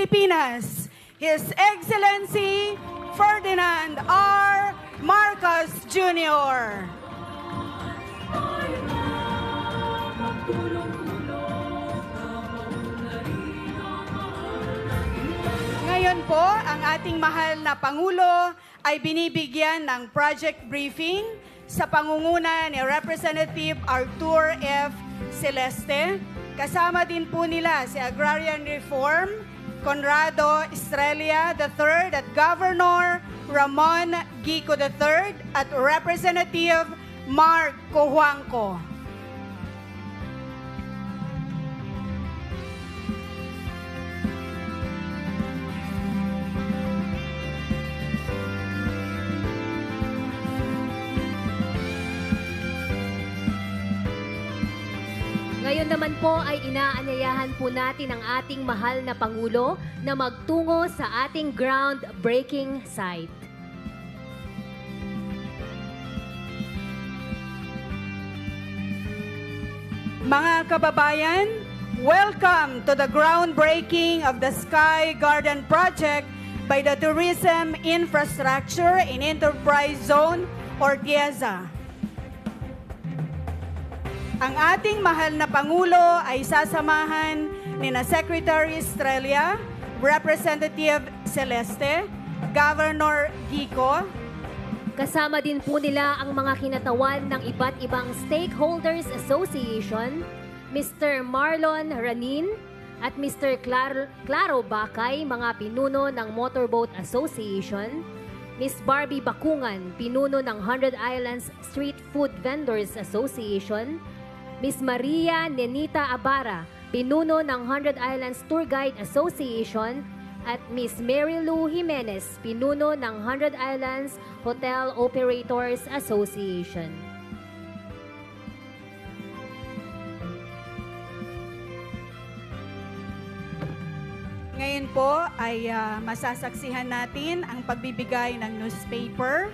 Pilipinas, His Excellency Ferdinand R. Marcos Jr. Ngayon po, ang ating mahal na Pangulo ay binibigyan ng project briefing sa pangunguna ni Representative Arthur F. Celeste. Kasama din po nila si Agrarian Reform, Conrado Estrella III at Governor Ramon Gico III at Representative Mark Cojuangco. Ngayon naman po ay inaanyayahan po natin ang ating mahal na Pangulo na magtungo sa ating groundbreaking site. Mga kababayan, welcome to the groundbreaking of the Sky Garden Project by the Tourism Infrastructure and Enterprise Zone or TIEZA. Ang ating mahal na Pangulo ay sasamahan ni na Secretary Estrella, Representative Celeste, Governor Gico. Kasama din po nila ang mga kinatawan ng iba't ibang Stakeholders Association, Mr. Marlon Ranin at Mr. Claro Bacay, mga pinuno ng Motorboat Association, Ms. Barbie Bakungan, pinuno ng 100 Islands Street Food Vendors Association, Ms. Maria Nenita Abara, pinuno ng 100 Islands Tour Guide Association, at Ms. Mary Lou Jimenez, pinuno ng 100 Islands Hotel Operators Association. Ngayon po ay masasaksihan natin ang pagbibigay ng newspaper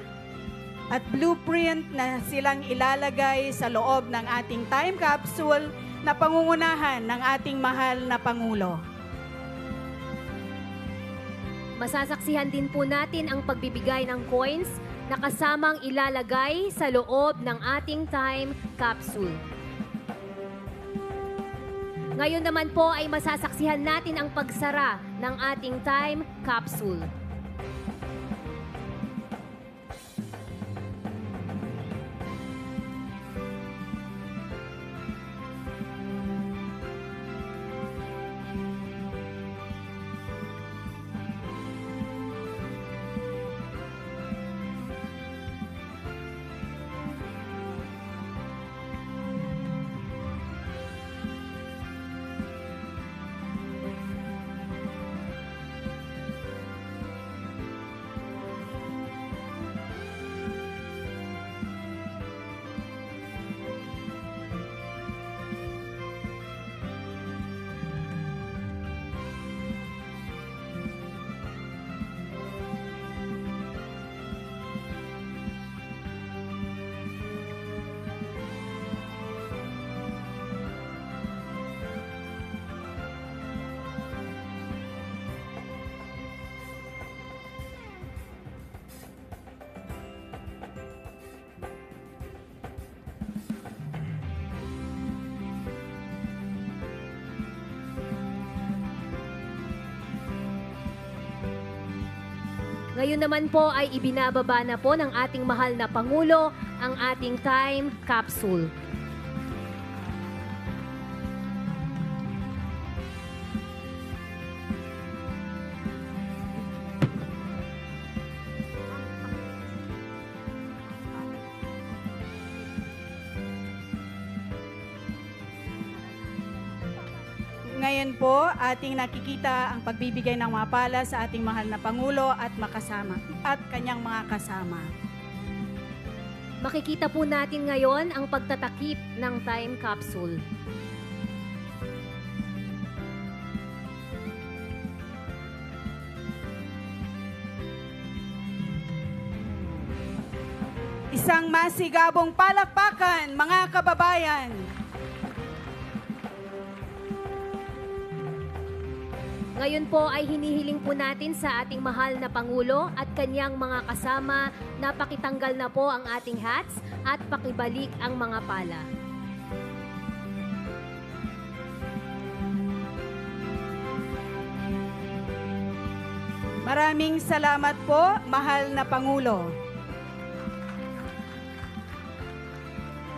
at blueprint na silang ilalagay sa loob ng ating time capsule na pangungunahan ng ating mahal na Pangulo. Masasaksihan din po natin ang pagbibigay ng coins na kasamang ilalagay sa loob ng ating time capsule. Ngayon naman po ay masasaksihan natin ang pagsara ng ating time capsule. Ngayon naman po ay ibinababa na po ng ating mahal na Pangulo ang ating time capsule. Ngayon po, ating nakikita ang pagbibigay ng mga pala sa ating mahal na Pangulo at kanyang mga kasama. Makikita po natin ngayon ang pagtatakip ng time capsule. Isang masigabong palakpakan, mga kababayan. Ngayon po ay hinihiling po natin sa ating mahal na Pangulo at kanyang mga kasama na pakitanggal na po ang ating hats at pakibalik ang mga pala. Maraming salamat po, mahal na Pangulo.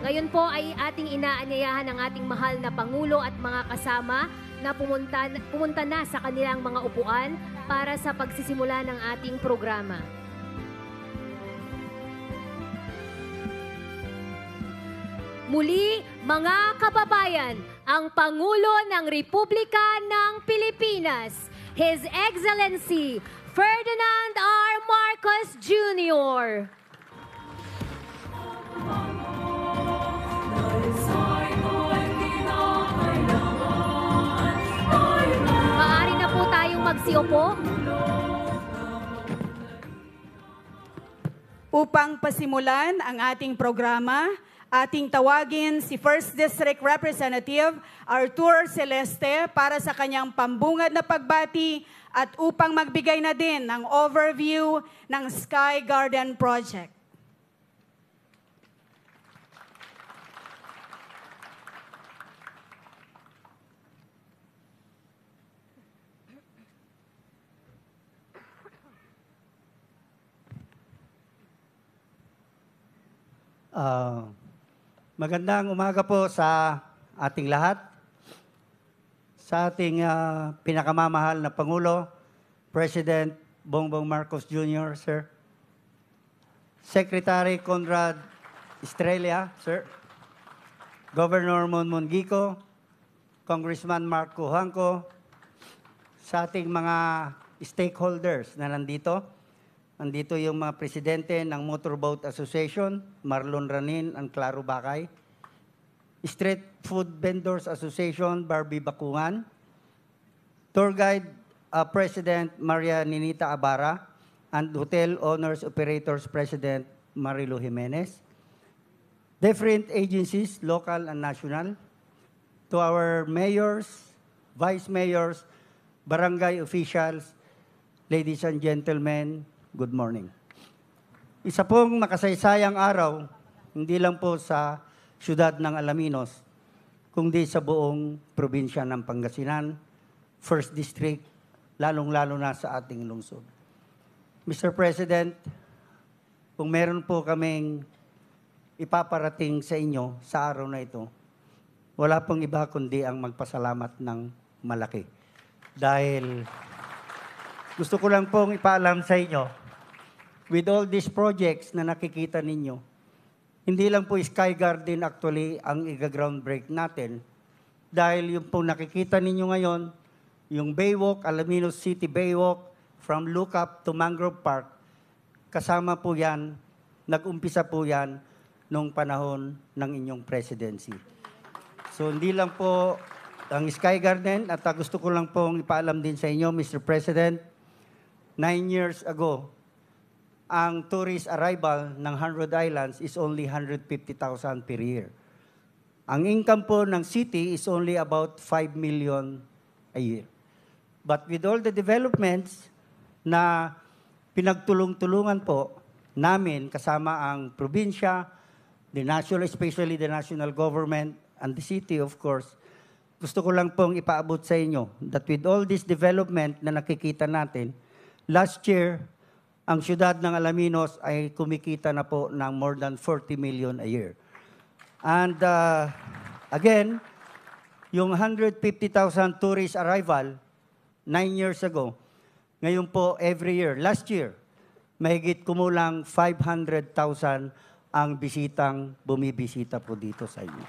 Ngayon po ay ating inaanyayahan ang ating mahal na Pangulo at mga kasama na pumunta na sa kanilang mga upuan para sa pagsisimula ng ating programa. Muli, mga kababayan, ang Pangulo ng Republika ng Pilipinas, His Excellency Ferdinand R. Marcos Jr. Maaari na po tayong magsiupo. Upang pasimulan ang ating programa, ating tawagin si 1st District Representative Arthur Celeste para sa kanyang pambungad na pagbati at upang magbigay na din ng overview ng Sky Garden Project. Magandang umaga po sa ating lahat. Sa ating pinakamamahal na Pangulo, President Bongbong Marcos Jr., Sir. Secretary Conrad Estrella, Sir. Governor Monmon Gico, Congressman Mark Cujanco, sa ating mga stakeholders na nandito. Nandito yung mga presidente ng Motorboat Association, Marlon Ranin and Claro Bacay. Street Food Vendors Association, Barbie Bakungan. Tour Guide President Maria Ninita Abara. And Hotel Owners Operators President Marilu Jimenez. Different agencies, local and national. To our mayors, vice mayors, barangay officials, ladies and gentlemen, good morning. Isa pong makasaysayang araw, hindi lang po sa siyudad ng Alaminos, kundi sa buong probinsya ng Pangasinan, 1st District, lalong-lalo na sa ating lungsod. Mr. President, kung meron po kaming ipaparating sa inyo sa araw na ito, wala pong iba kundi ang magpasalamat ng malaki. Dahil gusto ko lang pong ipaalam sa inyo, with all these projects na nakikita ninyo, hindi lang po Sky Garden actually ang i-ground break natin. Dahil yung po nakikita ninyo ngayon, yung Baywalk, Alaminos City Baywalk, from Lookup to Mangrove Park, kasama po yan, nag-umpisa po yan nung panahon ng inyong presidency. So hindi lang po ang Sky Garden, at gusto ko lang pong ipaalam din sa inyo, Mr. President, 9 years ago, ang tourist arrival ng 100 Islands is only 150,000 per year. Ang income po ng city is only about 5 million a year. But with all the developments na pinagtulong-tulungan po namin kasama ang probinsya, the national, especially the national government and the city of course, gusto ko lang pong ipaabot sa inyo that with all this development na nakikita natin, last year, ang siyudad ng Alaminos ay kumikita na po ng more than 40 million a year. And again, yung 150,000 tourist arrival 9 years ago, ngayon po every year, last year, mahigit kumulang 500,000 ang bisitang bumibisita po dito sa inyo.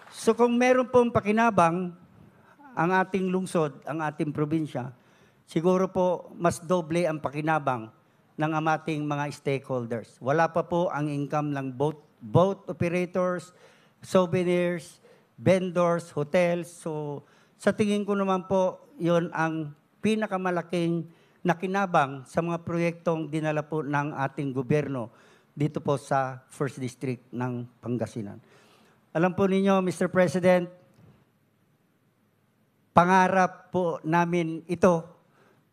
So kung meron pong pakinabang ang ating lungsod, ang ating probinsya, siguro po mas doble ang pakinabang ng ating mga stakeholders. Wala pa po ang income ng boat operators, souvenirs, vendors, hotels. So sa tingin ko naman po, yon ang pinakamalaking nakinabang sa mga proyektong dinala po ng ating gobyerno dito po sa 1st District ng Pangasinan. Alam po ninyo, Mr. President, pangarap po namin ito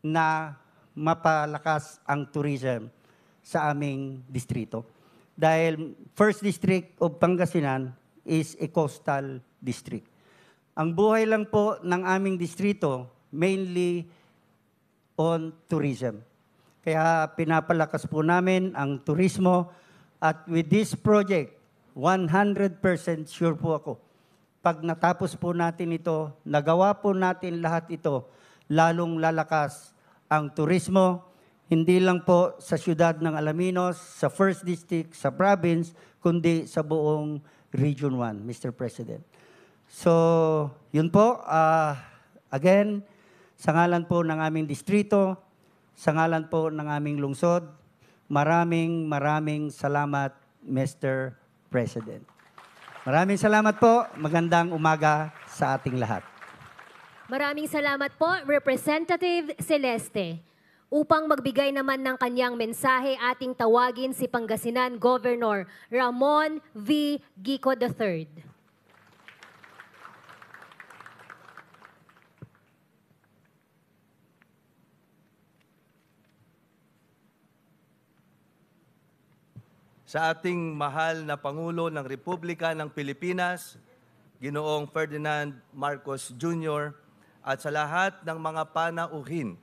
na mapalakas ang tourism sa aming distrito. Dahil First District of Pangasinan is a coastal district. Ang buhay lang po ng aming distrito mainly on tourism. Kaya pinapalakas po namin ang turismo at with this project, 100% sure po ako, pag natapos po natin ito, nagawa po natin lahat ito, lalong lalakas ang turismo, hindi lang po sa siyudad ng Alaminos, sa First District, sa province, kundi sa buong Region 1, Mr. President. So, yun po. Again, sa ngalan po ng aming distrito, sa ngalan po ng aming lungsod, maraming salamat, Mr. President. Maraming salamat po. Magandang umaga sa ating lahat. Maraming salamat po, Representative Celeste. Upang magbigay naman ng kanyang mensahe, ating tawagin si Pangasinan Governor Ramon V. Gico III. Sa ating mahal na Pangulo ng Republika ng Pilipinas, Ginoong Ferdinand Marcos Jr., at sa lahat ng mga panauhin,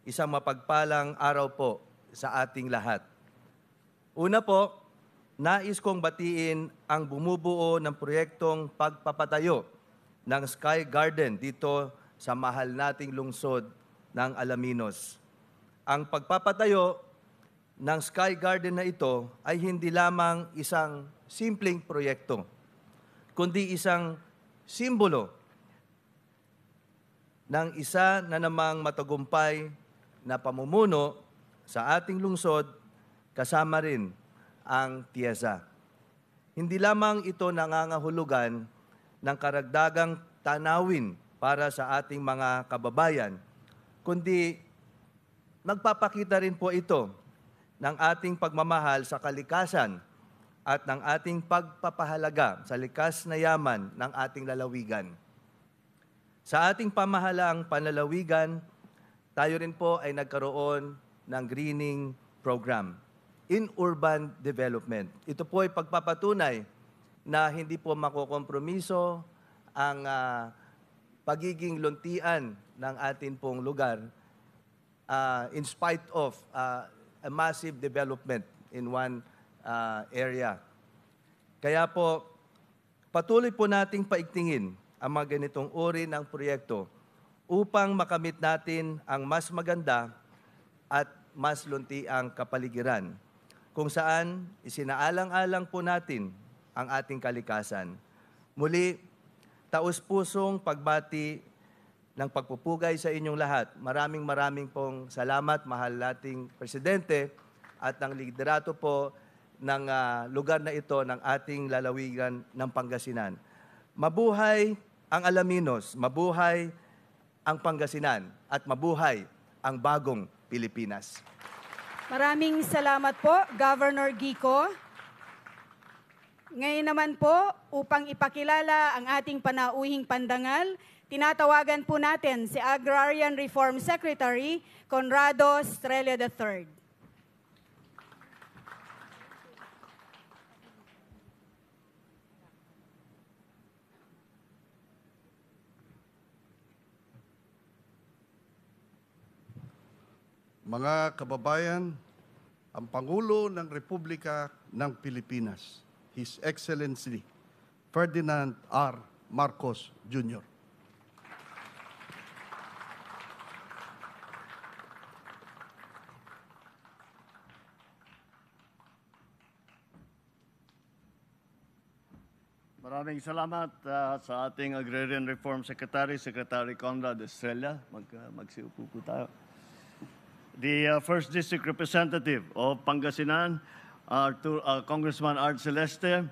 isang mapagpalang araw po sa ating lahat. Una po, nais kong batiin ang bumubuo ng proyektong pagpapatayo ng Sky Garden dito sa mahal nating lungsod ng Alaminos. Ang pagpapatayo ng Sky Garden na ito ay hindi lamang isang simpleng proyekto, kundi isang simbolo ng isa na namang matagumpay na pamumuno sa ating lungsod, kasama rin ang TIEZA. Hindi lamang ito nangangahulugan ng karagdagang tanawin para sa ating mga kababayan, kundi magpapakita rin po ito ng ating pagmamahal sa kalikasan at ng ating pagpapahalaga sa likas na yaman ng ating lalawigan. Sa ating pamahalaang panlalawigan, tayo rin po ay nagkaroon ng greening program in urban development. Ito po ay pagpapatunay na hindi po makokompromiso ang pagiging luntian ng atin pong lugar in spite of a massive development in one area. Kaya po, patuloy po nating paigtingin ang mga ganitong uri ng proyekto upang makamit natin ang mas maganda at mas luntiang kapaligiran, kung saan isinaalang-alang po natin ang ating kalikasan. Muli, taus-pusong pagbati ng pagpupugay sa inyong lahat. Maraming pong salamat, mahal nating Presidente, at ang liderato po ng lugar na ito ng ating lalawigan ng Pangasinan. Mabuhay ang Alaminos, mabuhay ang Pangasinan, at mabuhay ang bagong Pilipinas. Maraming salamat po, Governor Gico. Ngayon naman po, upang ipakilala ang ating panauhing pandangal, tinatawagan po natin si Agrarian Reform Secretary Conrado Estrella III. Mga kababayan, ang Pangulo ng Republika ng Pilipinas, His Excellency Ferdinand R. Marcos Jr. Maraming salamat sa ating Agrarian Reform Secretary, Secretary Conrado Estrella. Magsiupo po tayo. The First District Representative of Pangasinan, Congressman Art Celeste,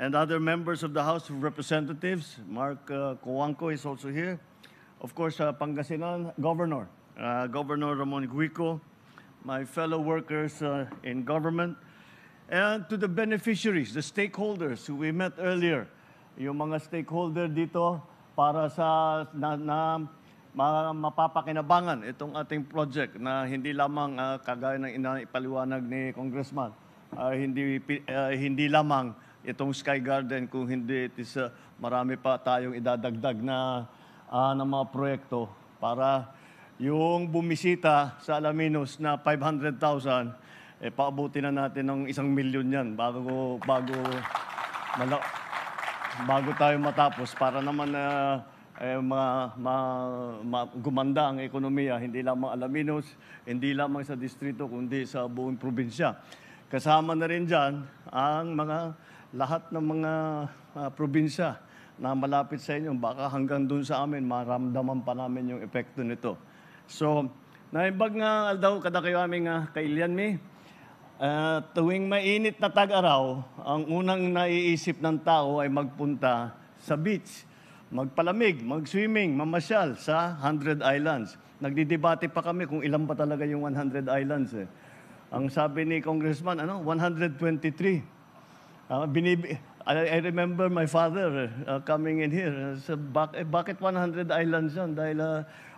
and other members of the House of Representatives. Mark Cojuangco is also here. Of course, Pangasinan Governor, Governor Ramon Guico, my fellow workers in government, and to the beneficiaries, the stakeholders who we met earlier. Yung mga stakeholder dito, para sa mapapakinabangan itong ating project na hindi lamang kagaya ng ipaliwanag ni Congressman, hindi lamang itong Sky Garden, kung hindi it is marami pa tayong idadagdag na ng mga proyekto para yung bumisita sa Alaminos na 500,000, paabuti na natin ng 1 milyon yan bago tayo matapos para naman gumanda ang ekonomiya, hindi lamang Alaminos, hindi lamang sa distrito, kundi sa buong probinsya. Kasama na rin dyan ang lahat ng mga probinsya na malapit sa inyo, baka hanggang dun sa amin, maramdaman pa namin yung epekto nito. So, naibag nga daw kada kayo aming kailian mi, tuwing mainit na tag-araw, ang unang naiisip ng tao ay magpunta sa beach, magpalamig, mag-swimming, mamasyal sa 100 Islands. Nagdidebate pa kami kung ilan ba talaga yung 100 Islands. Ang sabi ni Congressman, 123. I remember my father coming in here. Bakit 100 islands yan? Dahil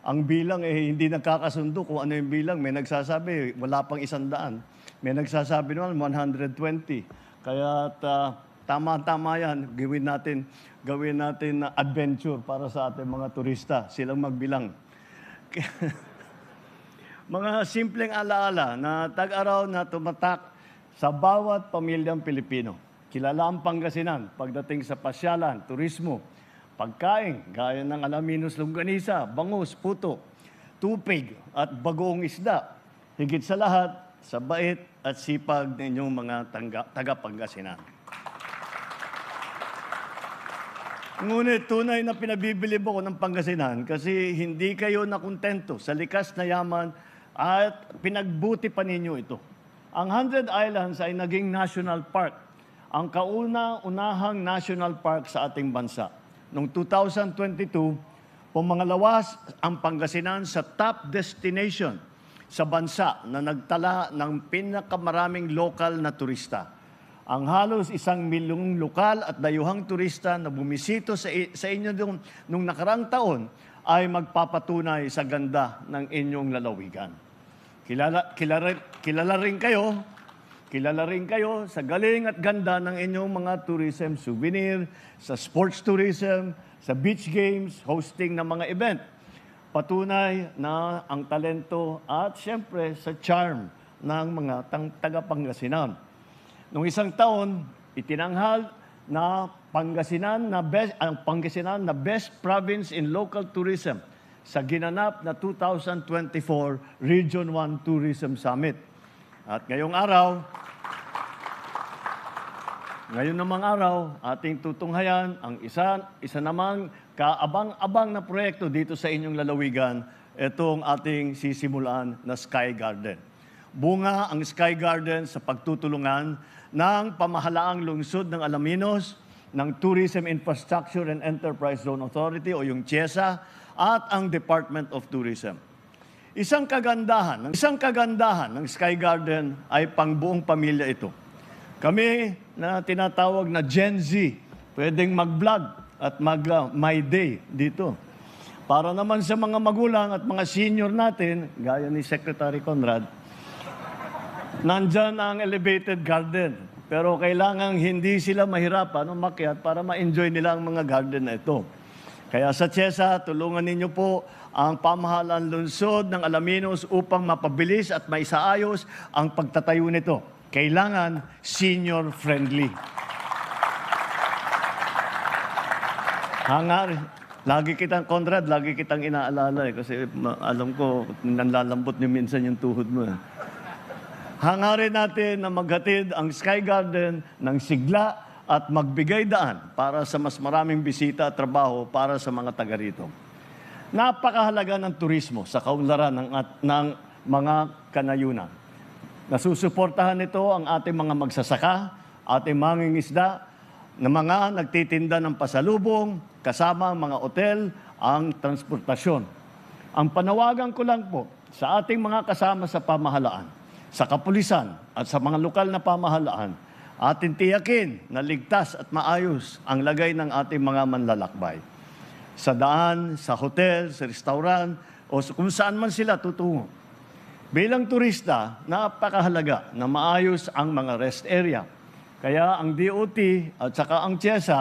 ang bilang hindi nagkakasundo kung ano yung bilang. May nagsasabi, wala pang 100. May nagsasabi naman, 120. Kaya tama-tama yan. Gawin natin adventure para sa ating mga turista. Silang magbilang. Mga simpleng alaala na tag-araw na tumatak sa bawat pamilyang Pilipino. Kilala ang Pangasinan pagdating sa pasyalan, turismo, pagkain, gaya ng Alaminos longganisa, bangus, puto, tupig at bagoong isda. Higit sa lahat, sa bait at sipag ng inyong mga taga-Pangasinan. Ngunit tunay na pinabibilib ako ng Pangasinan kasi hindi kayo nakontento sa likas na yaman at pinagbuti pa ninyo ito. Ang 100 Islands ay naging national park, ang kauna-unahang national park sa ating bansa. Noong 2022, pumangalawas ang Pangasinan sa top destination sa bansa na nagtala ng pinakamaraming lokal na turista. Ang halos 1 milyong lokal at dayuhang turista na bumisito sa inyo nung nakarang taon ay magpapatunay sa ganda ng inyong lalawigan. Kilala rin kayo sa galing at ganda ng inyong mga tourism souvenir, sa sports tourism, sa beach games, hosting ng mga event. Patunay na ang talento at siyempre sa charm ng mga taga-Pangasinan. Noong isang taon, itinanghal na ang Pangasinan na Best Province in Local Tourism sa ginanap na 2024 Region 1 Tourism Summit. At ngayong namang araw, ating tutunghayan ang isa namang kaabang-abang na proyekto dito sa inyong lalawigan, itong ating sisimulan na Sky Garden. Bunga ang Sky Garden sa pagtutulungan ng pamahalaang lungsod ng Alaminos, ng Tourism Infrastructure and Enterprise Zone Authority o yung CHESA at ang Department of Tourism. Isang kagandahan ng Sky Garden ay pangbuong pamilya ito. Kami na tinatawag na Gen Z, pwedeng mag-vlog at mag-my day dito. Para naman sa mga magulang at mga senior natin, gaya ni Secretary Conrad, nandyan ang elevated garden. Pero kailangan hindi sila mahirapan umakyat para ma-enjoy nila ang mga garden na ito. Kaya sa CHESA, tulungan ninyo po ang pamahalaan lungsod ng Alaminos upang mapabilis at maisaayos ang pagtatayo nito. Kailangan senior-friendly. Lagi kitang, Conrad, lagi kitang inaalala kasi alam ko, nanlalambot niyo minsan yung tuhod mo. Hangarin natin na maghatid ang Sky Garden ng sigla at magbigay daan para sa mas maraming bisita at trabaho para sa mga taga rito. Napakahalaga ng turismo sa kaunlaran ng mga kanayunan. Nasusuportahan nito ang ating mga magsasaka, ating mangingisda, na mga nagtitinda ng pasalubong, kasama ang mga otel, ang transportasyon. Ang panawagan ko lang po sa ating mga kasama sa pamahalaan, sa kapulisan at sa mga lokal na pamahalaan, atin tiyakin na ligtas at maayos ang lagay ng ating mga manlalakbay. sa daan, sa hotel, sa restaurant, o kung saan man sila tutungo. Bilang turista, napakahalaga na maayos ang mga rest area. Kaya ang DOT at saka ang TIEZA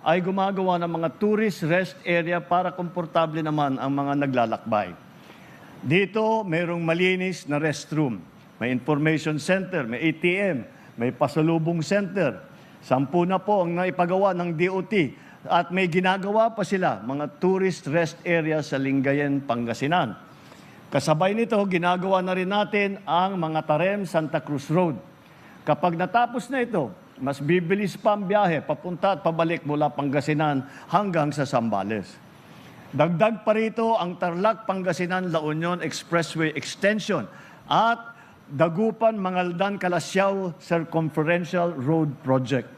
ay gumagawa ng mga tourist rest area para komportable naman ang mga naglalakbay. Dito, mayroong malinis na restroom. May information center, may ATM, may pasalubong center. 10 na po ang naipagawa ng DOT at may ginagawa pa sila, mga tourist rest area sa Lingayen, Pangasinan. Kasabay nito, ginagawa na rin natin ang mga Tarem Santa Cruz Road. Kapag natapos na ito, mas bibilis pa ang biyahe papunta at pabalik mula Pangasinan hanggang sa Zambales. Dagdag pa rito ang Tarlac Pangasinan La Union Expressway Extension at Dagupan Mangaldan Calasiao Circumferential Road Project.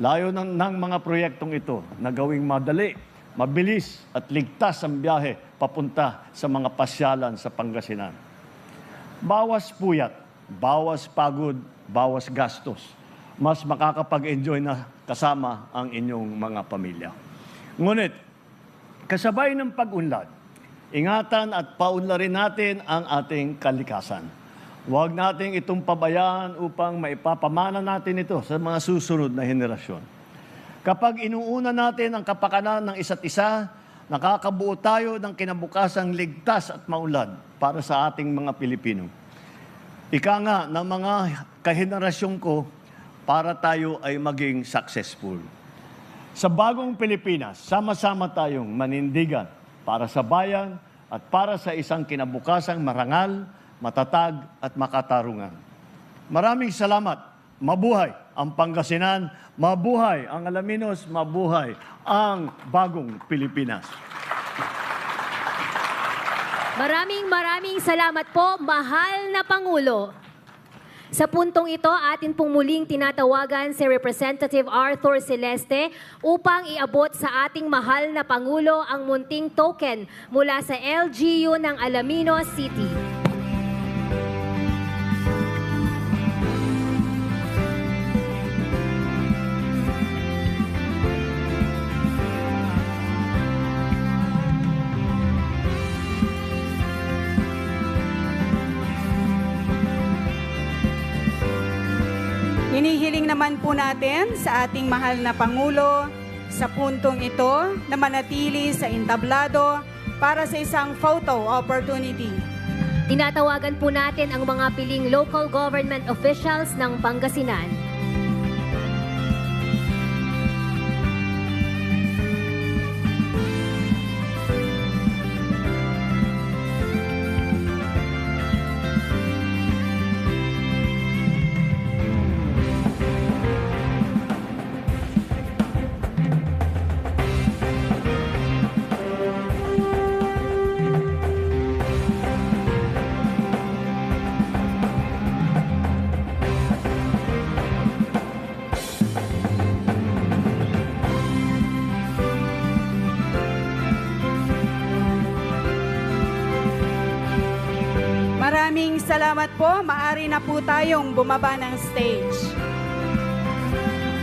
Layo ng mga proyektong ito na gawing madali, mabilis at ligtas ang biyahe papunta sa mga pasyalan sa Pangasinan. Bawas puyat, bawas pagod, bawas gastos. Mas makakapag-enjoy na kasama ang inyong mga pamilya. Ngunit, kasabay ng pag-unlad, ingatan at paunlarin natin ang ating kalikasan. Huwag nating itong pabayaan upang maipapamana natin ito sa mga susunod na henerasyon. Kapag inuuna natin ang kapakanan ng isa't isa, nakakabuo tayo ng kinabukasang ligtas at maunlad para sa ating mga Pilipino. Ika nga ng mga kahenerasyon ko, para tayo ay maging successful. Sa bagong Pilipinas, sama-sama tayong manindigan para sa bayan at para sa isang kinabukasang marangal, matatag at makatarungan. Maraming salamat. Mabuhay ang Pangasinan, mabuhay ang Alaminos, mabuhay ang bagong Pilipinas. Maraming salamat po, mahal na Pangulo. Sa puntong ito, atin pong muling tinatawagan si Representative Arthur Celeste upang iabot sa ating mahal na Pangulo ang munting token mula sa LGU ng Alaminos City. Hinihiling naman po natin sa ating mahal na Pangulo sa puntong ito na manatili sa entablado para sa isang photo opportunity. Tinatawagan po natin ang mga piling local government officials ng Pangasinan. Maraming salamat po. Maari na po tayong bumaba ng stage.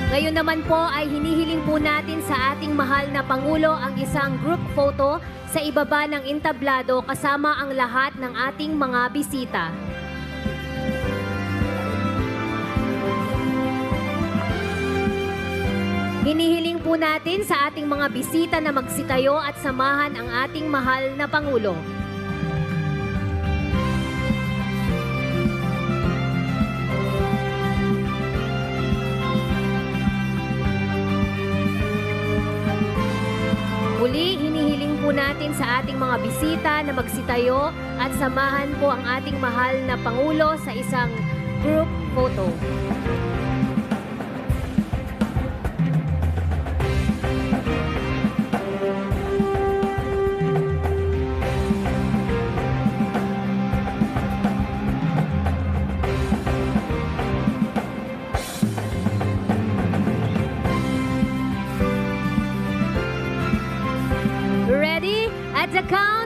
Ngayon naman po ay hinihiling po natin sa ating mahal na Pangulo ang isang group photo sa ibaba ng entablado kasama ang lahat ng ating mga bisita. Hinihiling po natin sa ating mga bisita na magsitayo at samahan ang ating mahal na Pangulo. Muli, hinihiling po natin sa ating mga bisita na magsitayo at samahan po ang ating mahal na Pangulo sa isang group photo. Ready? At the count